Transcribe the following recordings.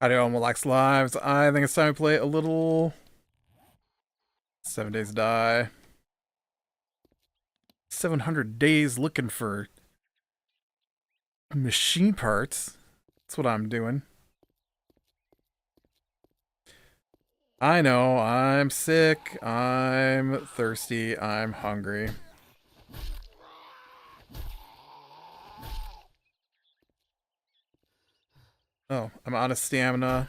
How do Relax Lives? I think it's time to play a little 7 Days to Die. 700 days looking for machine parts. That's what I'm doing. I know, I'm sick, I'm thirsty, I'm hungry. Oh, I'm out of stamina.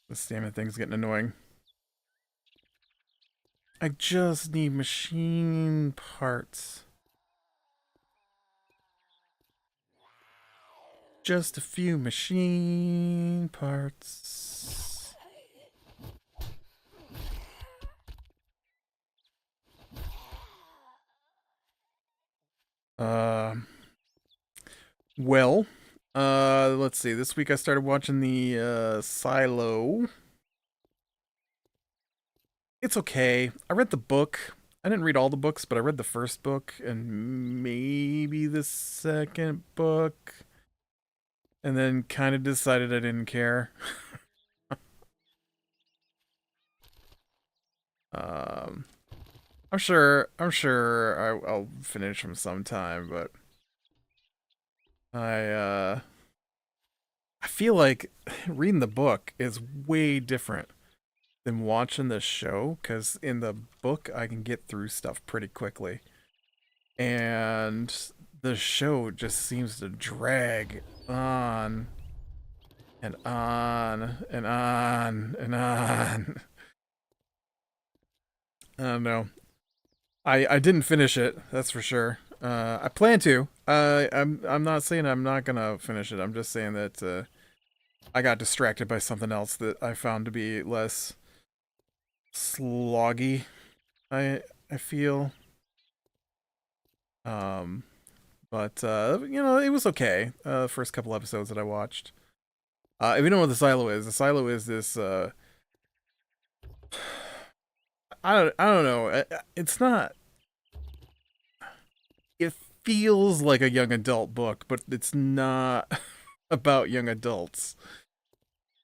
The stamina thing's getting annoying. I just need machine parts. Just a few machine parts. Well, let's see. This week I started watching the Silo. It's okay. I read the book. I didn't read all the books, but I read the first book and maybe the second book. And then kind of decided I didn't care. um, I'm sure I'll finish them sometime, but I I feel like reading the book is way different than watching the show, because in the book I can get through stuff pretty quickly, and the show just seems to drag on and on and on and on. I don't know. I didn't finish it, that's for sure. I plan to. I'm not saying I'm not gonna finish it. I'm just saying that I got distracted by something else that I found to be less sloggy. I feel. Um, but you know, it was okay. First couple episodes that I watched. If you know what the Silo is this. I don't know. It's not. It feels like a young adult book, but it's not about young adults.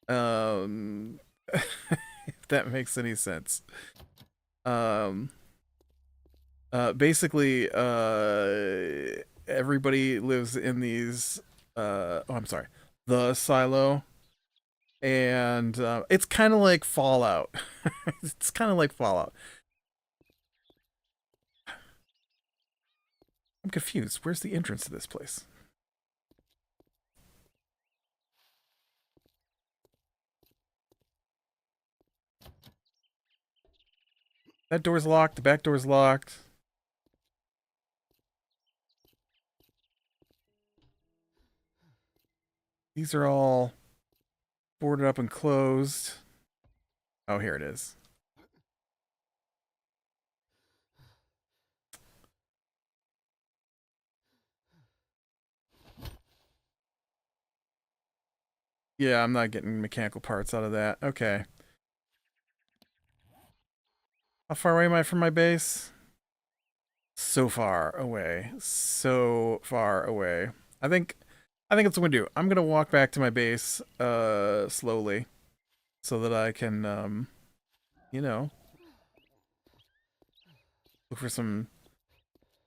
Um, if that makes any sense. Um, basically, everybody lives in these. Oh, I'm sorry, the silo, and it's kind of like Fallout. It's kind of like Fallout. I'm confused. Where's the entrance to this place? That door's locked. The back door's locked. These are all boarded up and closed. Oh, here it is. Yeah, I'm not getting mechanical parts out of that. Okay. How far away am I from my base? So far away. So far away. I think I think that's what I'm gonna do. I'm gonna walk back to my base slowly so that I can you know, look for some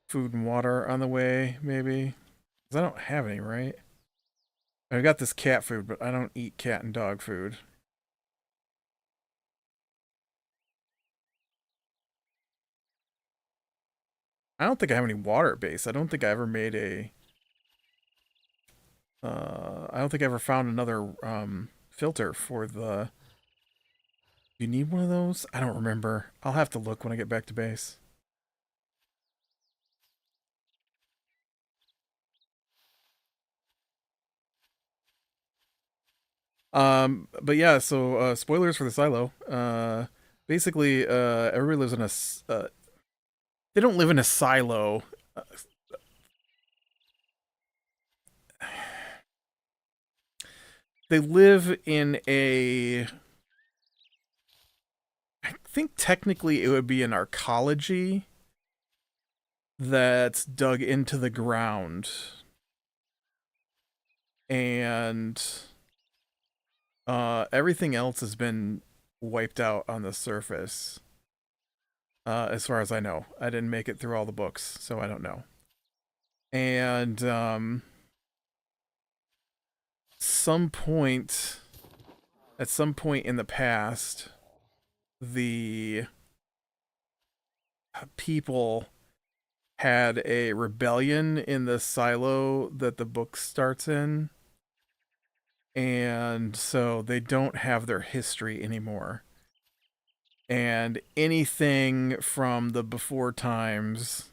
food and water on the way, maybe. Because I don't have any, right? I got this cat food, but I don't eat cat and dog food. I don't think I have any water at base. I don't think I ever made a I don't think I ever found another filter for the. You need one of those? I don't remember. I'll have to look when I get back to base. But yeah, so spoilers for the silo. Basically, everybody lives in they don't live in a silo. Uh, they live in a. I think technically it would be an arcology that's dug into the ground, and everything else has been wiped out on the surface. As far as I know, I didn't make it through all the books, so I don't know. And some point, at some point in the past, the people had a rebellion in the silo that the book starts in, and so they don't have their history anymore. And anything from the before times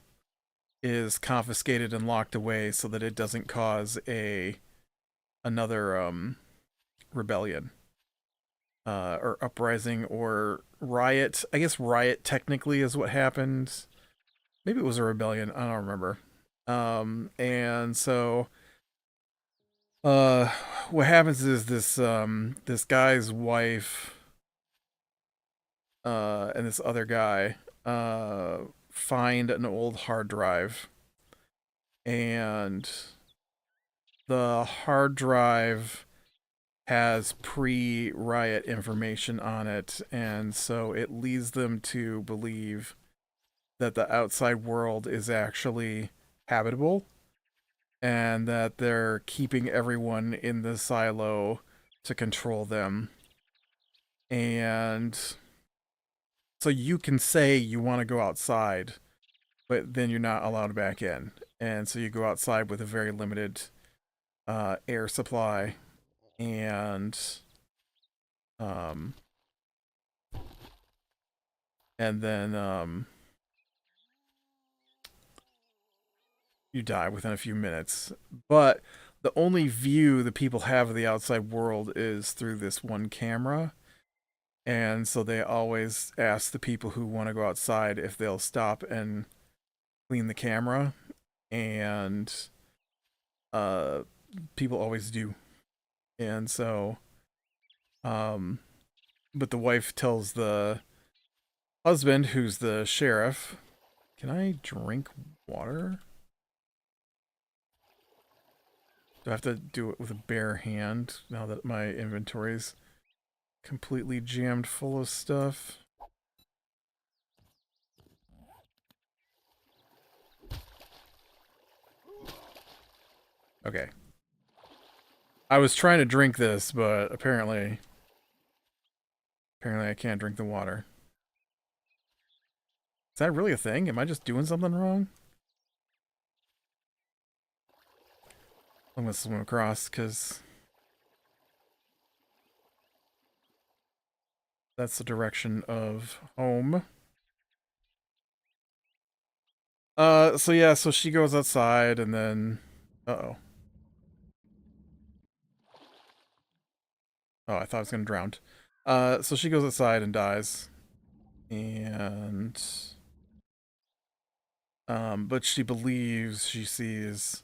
is confiscated and locked away so that it doesn't cause a another rebellion or uprising or riot. I guess riot technically is what happened. Maybe it was a rebellion. I don't remember. And so uh, what happens is this guy's wife and this other guy find an old hard drive, and the hard drive has pre-riot information on it, and so it leads them to believe that the outside world is actually habitable and that they're keeping everyone in the silo to control them. And so you can say you want to go outside, but then you're not allowed back in. And so you go outside with a very limited air supply, and um, then you die within a few minutes. But the only view the people have of the outside world is through this one camera. And so they always ask the people who want to go outside if they'll stop and clean the camera. And uh, people always do. And so, um, but the wife tells the husband, who's the sheriff, can I drink water? Do I have to do it with a bare hand now that my inventory's completely jammed full of stuff? Okay. I was trying to drink this, but apparently I can't drink the water. Is that really a thing? Am I just doing something wrong? I'm gonna swim across because that's the direction of home. So yeah, so she goes outside and then, uh-oh. Oh, I thought I was gonna drown. So she goes outside and dies. And but she believes she sees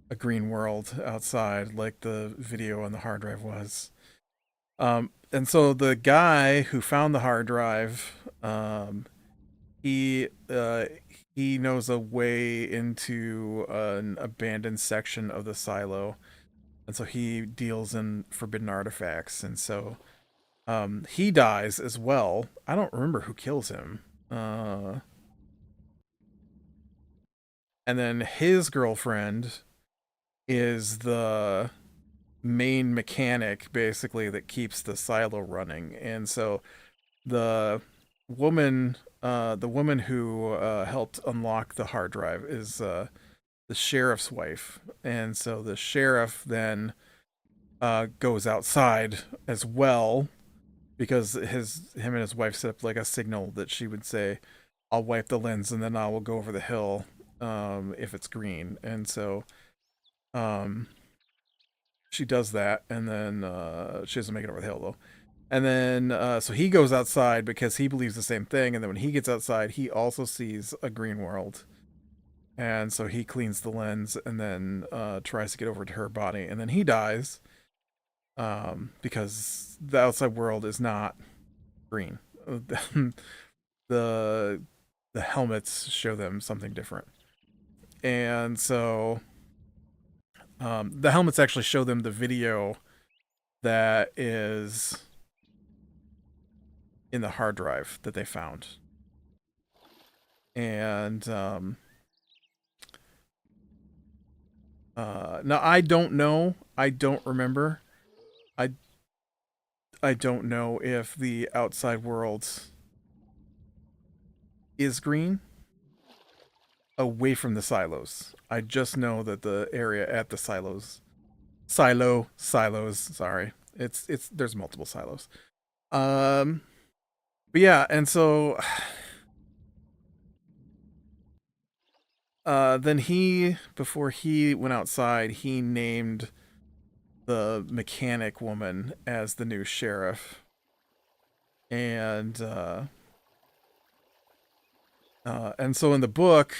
a green world outside, like the video on the hard drive was. And so the guy who found the hard drive, he he knows a way into an abandoned section of the silo, and so he deals in forbidden artifacts, and so he dies as well. I don't remember who kills him. And then his girlfriend is the main mechanic, basically, that keeps the silo running. And so the woman who helped unlock the hard drive is the sheriff's wife. And so the sheriff then goes outside as well, because him and his wife set up like a signal that she would say, I'll wipe the lens and then I will go over the hill if it's green. And so um she does that, and then she doesn't make it over the hill though. And then so he goes outside because he believes the same thing. And then when he gets outside, he also sees a green world. And so he cleans the lens and then tries to get over to her body, and then he dies because the outside world is not green. the the helmets show them something different, and so the helmets actually show them the video that is in the hard drive that they found. And now I don't know. I don't remember. I I don't know if the outside world is green away from the silos. I just know that the area at the silos. Sorry, it's there's multiple silos. Um, but yeah, and so then he before he went outside, he named the mechanic woman as the new sheriff, and so in the book,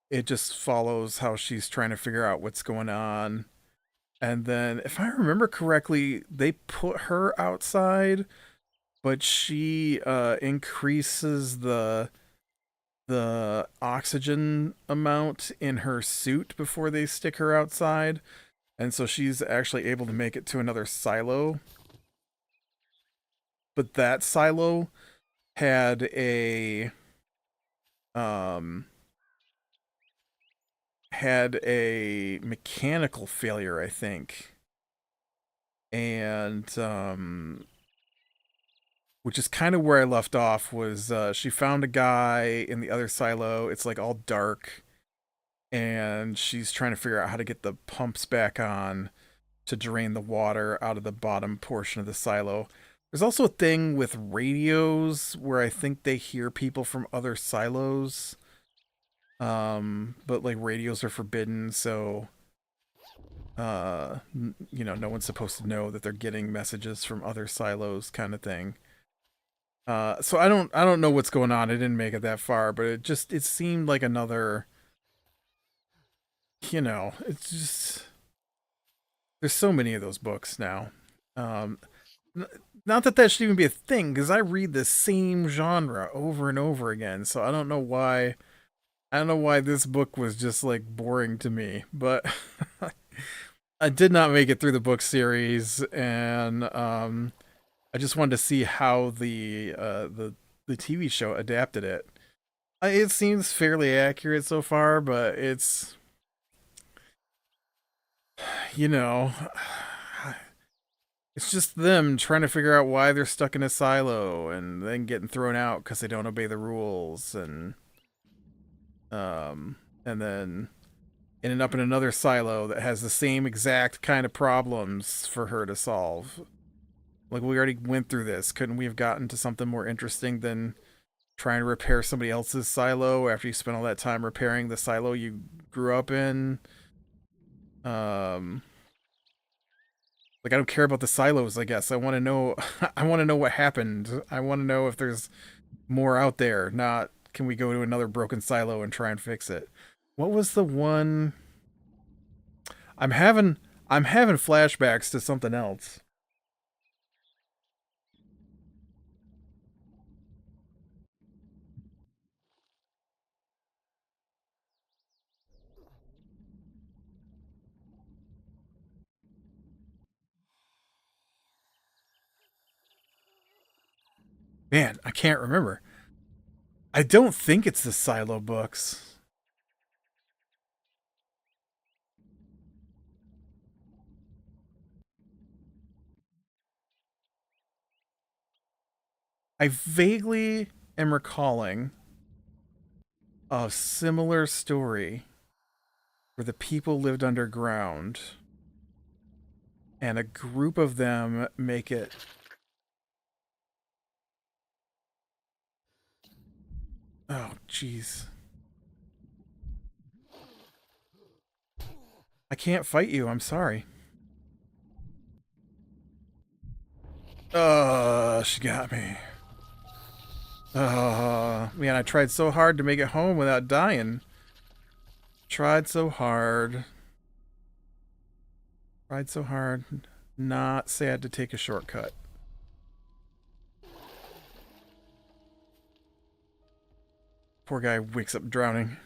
it just follows how she's trying to figure out what's going on. And then, if I remember correctly, they put her outside, but she increases the oxygen amount in her suit before they stick her outside, and so she's actually able to make it to another silo. But that silo had um a mechanical failure, I think, and which is kind of where I left off. Was she found a guy in the other silo? It's like all dark, and she's trying to figure out how to get the pumps back on to drain the water out of the bottom portion of the silo. There's also a thing with radios where I think they hear people from other silos. But like radios are forbidden, so no one's supposed to know that they're getting messages from other silos, kind of thing. So I don't know what's going on. I didn't make it that far, but it seemed like another, it's just there's so many of those books now. Um, Not that that should even be a thing, because I read the same genre over and over again. So I don't know why. I don't know why this book was just like boring to me, but I did not make it through the book series, and I just wanted to see how the TV show adapted it. It seems fairly accurate so far, but you know, it's just them trying to figure out why they're stuck in a silo and then getting thrown out because they don't obey the rules, and then ending up in another silo that has the same exact kind of problems for her to solve. Like, we already went through this. Couldn't we have gotten to something more interesting than trying to repair somebody else's silo after you spent all that time repairing the silo you grew up in? Um, like, I don't care about the silos, I guess. I want to know I want to know what happened. I want to know if there's more out there, not can we go to another broken silo and try and fix it. What was the one I'm having I'm having flashbacks to something else. Man, I can't remember. I don't think it's the Silo books. I vaguely am recalling a similar story where the people lived underground and a group of them make it. Oh, jeez. I can't fight you. I'm sorry. She got me. Man, I tried so hard to make it home without dying. Tried so hard. Tried so hard. Not sad to take a shortcut. Poor guy wakes up drowning.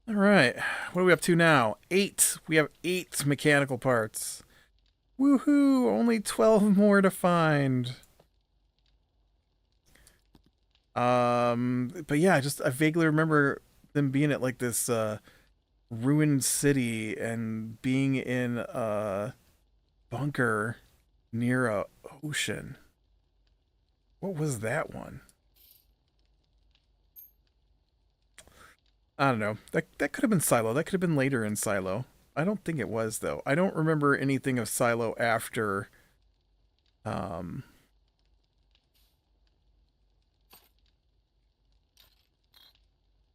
Alright, what are we up to now? 8. We have 8 mechanical parts. Woohoo! Only 12 more to find. But yeah, I vaguely remember them being at like this ruined city and being in a bunker near a ocean. What was that one? I don't know. That could have been Silo. That could have been later in Silo. I don't think it was though. I don't remember anything of Silo um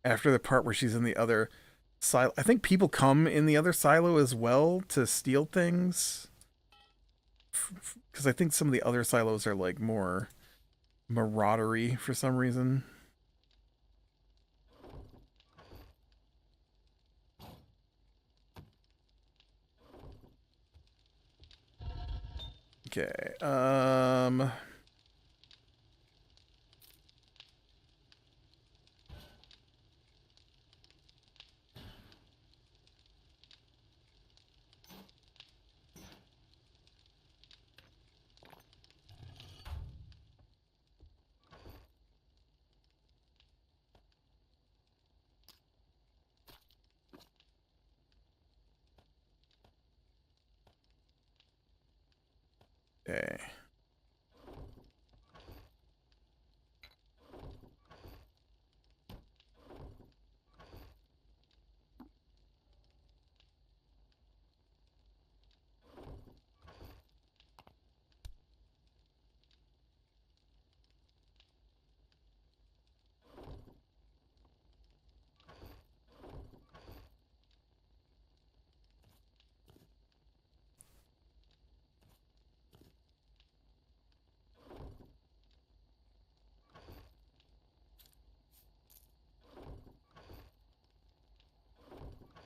after the part where she's in the other silo. I think people come in the other silo as well to steal things. Because I think some of the other silos are like more maraudery for some reason. Okay. Okay.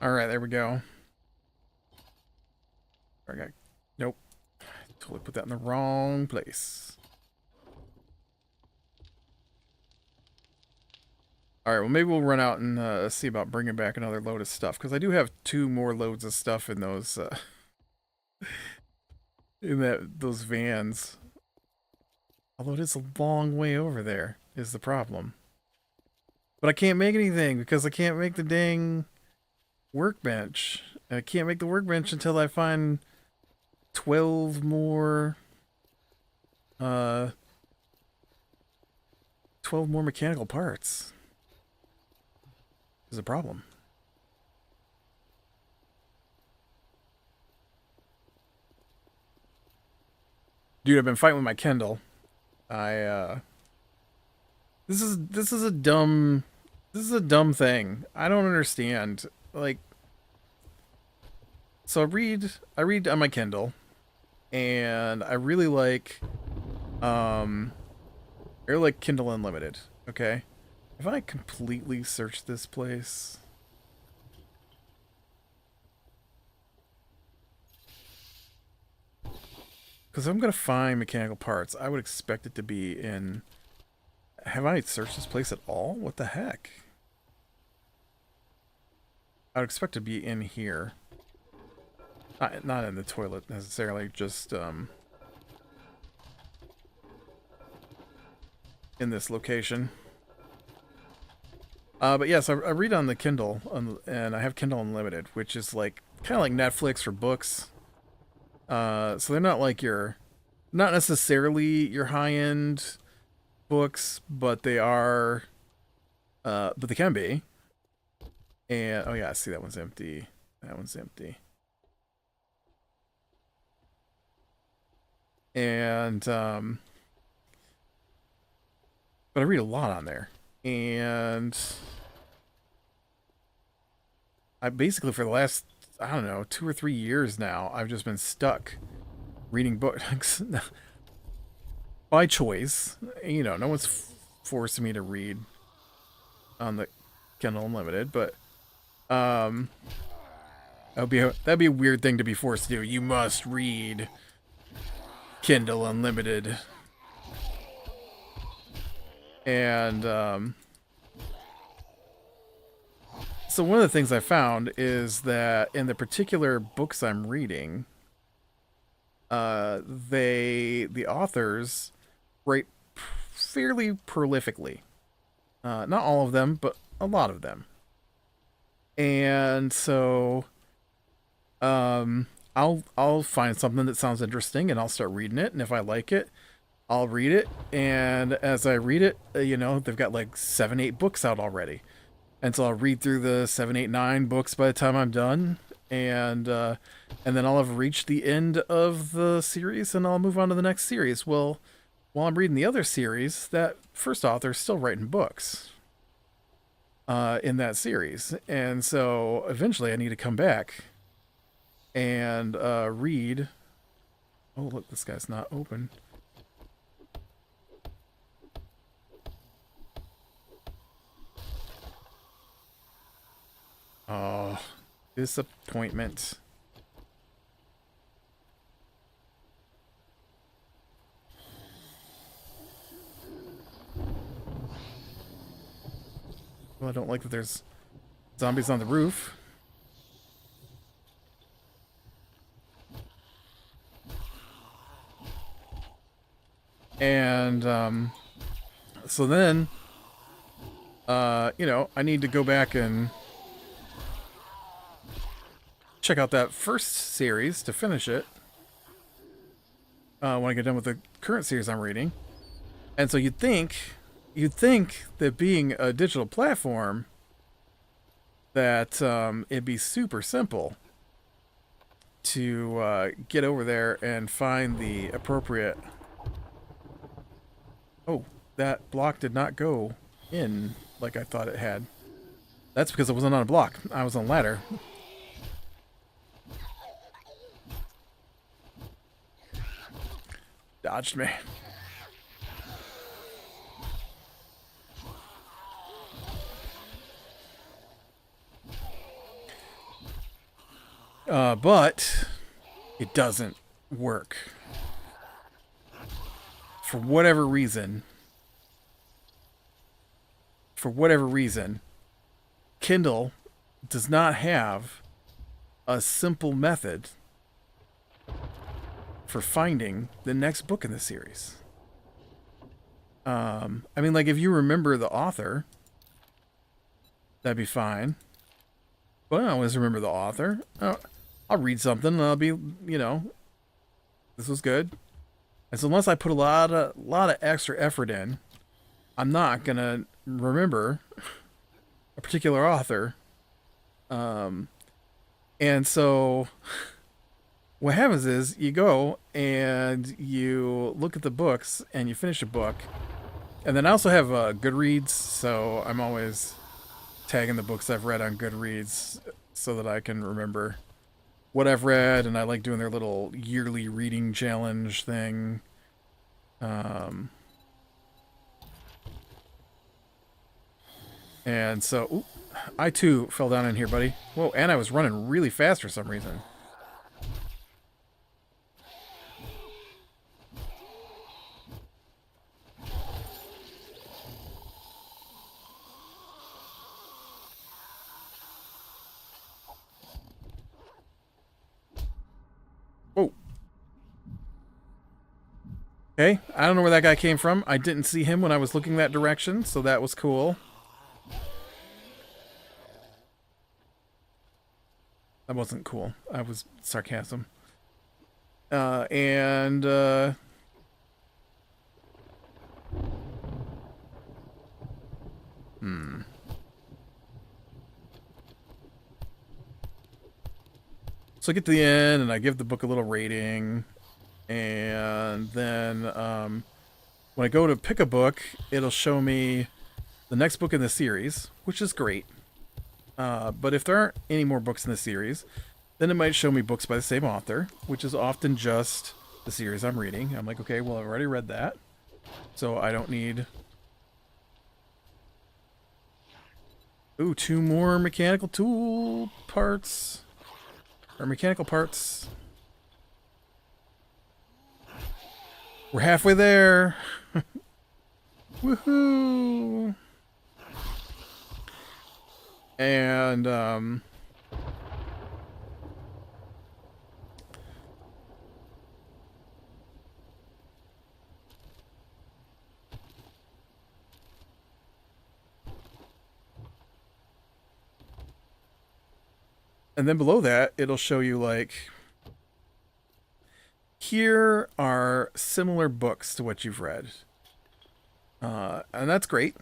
All right, there we go. I got, nope. Totally put that in the wrong place. All right, well, maybe we'll run out and see about bringing back another load of stuff, because I do have 2 more loads of stuff in those those vans. Although it is a long way over there, is the problem. But I can't make anything because I can't make the dang workbench. I can't make the workbench until I find 12 more uh 12 more mechanical parts. Is a problem. Dude, I've been fighting with my Kindle. I this is a dumb thing. I don't understand. Like, so I read on my Kindle, and I really like Kindle Unlimited. Okay, if I completely search this place, because I'm gonna find mechanical parts, I would expect it to be in. Have I searched this place at all? What the heck? I would expect it to be in here. Not in the toilet necessarily, just in this location. But yes, I read on the Kindle, and I have Kindle Unlimited, which is like kind of like Netflix for books. So they're not like not necessarily your high-end books, but they are, but they can be. And oh yeah, I see that one's empty. That one's empty. And but I read a lot on there, and I basically for the last, I don't know, 2 or 3 years now, I've just been stuck reading books by choice. You know, no one's forcing me to read on the Kindle Unlimited, but um, that'd be a weird thing to be forced to do. You must read Kindle Unlimited, and so one of the things I found is that in the particular books I'm reading, the authors write fairly prolifically. Not all of them, but a lot of them. And so, I'll find something that sounds interesting, and I'll start reading it. And if I like it, I'll read it. And as I read it, you know, they've got like 7, 8 books out already, and so I'll read through the 7, 8, 9 books by the time I'm done, and then I'll have reached the end of the series, and I'll move on to the next series. Well, while I'm reading the other series, that first author's still writing books in that series, and so eventually I need to come back and read. Oh, look, this guy's not open. Oh, disappointment. Well, I don't like that there's zombies on the roof. And so then, you know, I need to go back and check out that first series to finish it when I get done with the current series I'm reading. And so you'd think that being a digital platform, that it'd be super simple to get over there and find the appropriate. Oh, that block did not go in like I thought it had. That's because I wasn't on a block. I was on a ladder. Dodged me. But it doesn't work. For whatever reason, Kindle does not have a simple method for finding the next book in the series. I mean, like, if you remember the author, that'd be fine. But I don't always remember the author. I'll read something and I'll be, you know, this was good. And so unless I put a lot of extra effort in, I'm not gonna remember a particular author. And so what happens is you go and you look at the books and you finish a book. And then I also have Goodreads, so I'm always tagging the books I've read on Goodreads so that I can remember what I've read, and I like doing their little yearly reading challenge thing. And so, ooh, I too fell down in here, buddy. Whoa, and I was running really fast for some reason. Whoa. Okay, I don't know where that guy came from. I didn't see him when I was looking that direction, so that was cool. That wasn't cool. I was sarcasm. And so I get to the end and I give the book a little rating, and then when I go to pick a book, it'll show me the next book in the series, which is great. But if there aren't any more books in the series, then it might show me books by the same author, which is often just the series I'm reading. I'm like, okay, well, I've already read that, so I don't need... Ooh, 2 more mechanical tool parts. Or mechanical parts. We're halfway there. Woohoo! And, and then below that, it'll show you, like, here are similar books to what you've read. And that's great.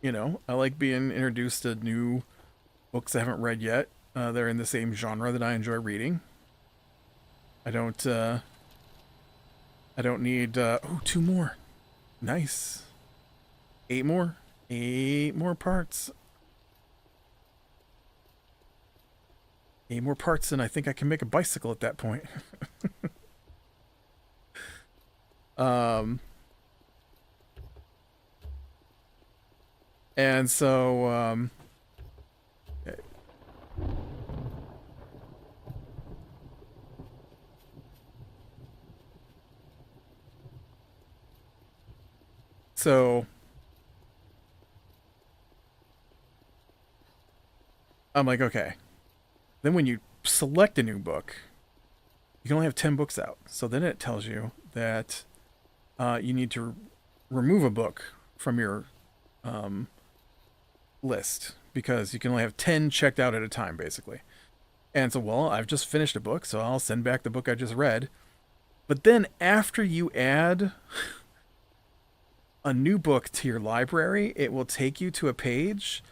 You know, I like being introduced to new books I haven't read yet. They're in the same genre that I enjoy reading. I don't need, oh, 2 more. Nice. 8 more. 8 more parts. 8 more parts, and I think I can make a bicycle at that point. And so, okay. So, I'm like, okay. Then when you select a new book, you can only have 10 books out. So then it tells you that you need to remove a book from your list because you can only have 10 checked out at a time, basically. And so, well, I've just finished a book, so I'll send back the book I just read. But then after you add a new book to your library, it will take you to a page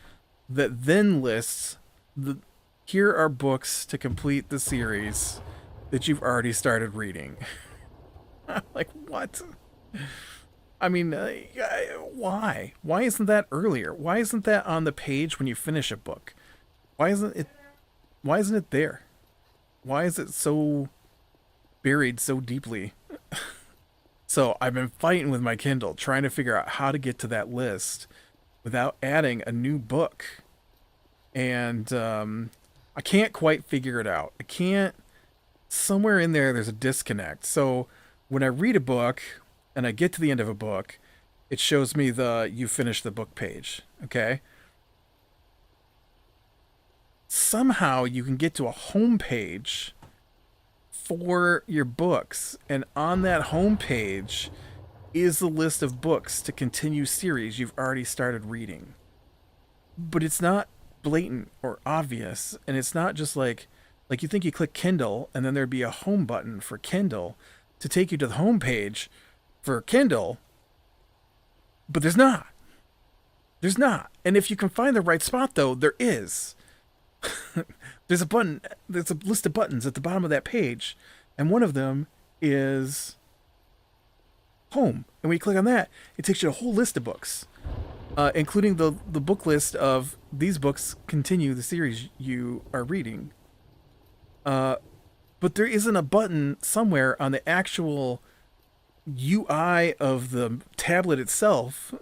that then lists here are books to complete the series that you've already started reading. I'm like, what? I mean, why? Why isn't that earlier? Why isn't that on the page when you finish a book? Why isn't it there? Why is it so buried so deeply? So I've been fighting with my Kindle, trying to figure out how to get to that list without adding a new book. And I can't quite figure it out. I can't... Somewhere in there's a disconnect. So when I read a book and I get to the end of a book, it shows me the you finished the book page. Okay? Somehow you can get to a home page for your books, and on that home page is the list of books to continue series you've already started reading. But it's not blatant or obvious, and it's not just like you think you click Kindle and then there'd be a home button for Kindle to take you to the home page for Kindle, but there's not. There's not. And if you can find the right spot, though, there is. There's a button. There's a list of buttons at the bottom of that page, and one of them is home. And when you click on that, it takes you to a whole list of books, including the book list of these books continue the series you are reading. But there isn't a button somewhere on the actual UI of the tablet itself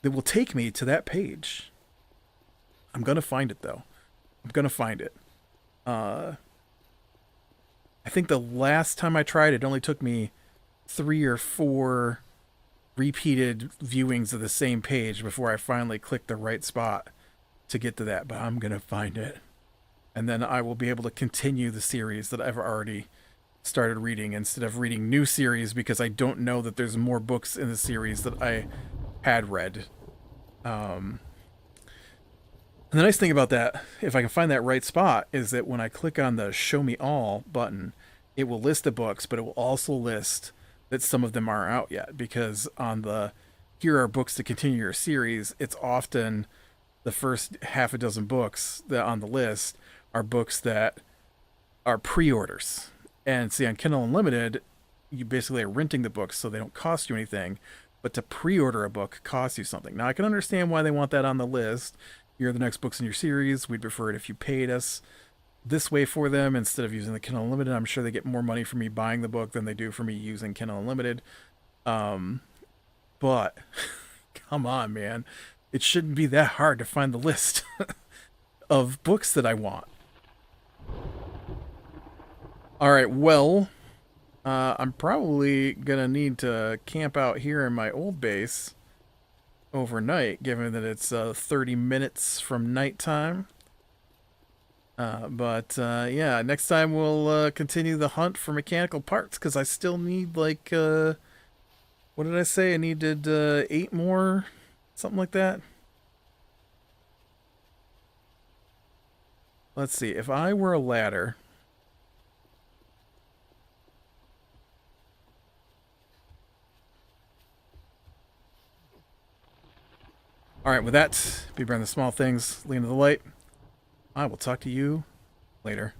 that will take me to that page. I'm gonna find it, though. I'm gonna find it. I think the last time I tried, it only took me 3 or 4 repeated viewings of the same page before I finally clicked the right spot to get to that. But I'm gonna find it, and then I will be able to continue the series that I've already started reading instead of reading new series because I don't know that there's more books in the series that I had read. And the nice thing about that, if I can find that right spot, is that when I click on the Show Me All button, it will list the books, but it will also list that some of them aren't out yet. Because on the Here are books to continue your series, it's often the first half a dozen books that on the list are books that are pre-orders. And see, on Kindle Unlimited, you basically are renting the books so they don't cost you anything. But to pre-order a book costs you something. Now, I can understand why they want that on the list. here are the next books in your series. We'd prefer it if you paid us this way for them instead of using the Kindle Unlimited. I'm sure they get more money from me buying the book than they do for me using Kindle Unlimited. But come on, man. It shouldn't be that hard to find the list of books that I want. Alright, well, I'm probably gonna need to camp out here in my old base overnight, given that it's 30 minutes from nighttime. But yeah, next time we'll continue the hunt for mechanical parts, because I still need, like, what did I say? I needed 8 more? Something like that? Let's see, if I were a ladder... Alright, with that, be brand the small things, lean to the light. I will talk to you later.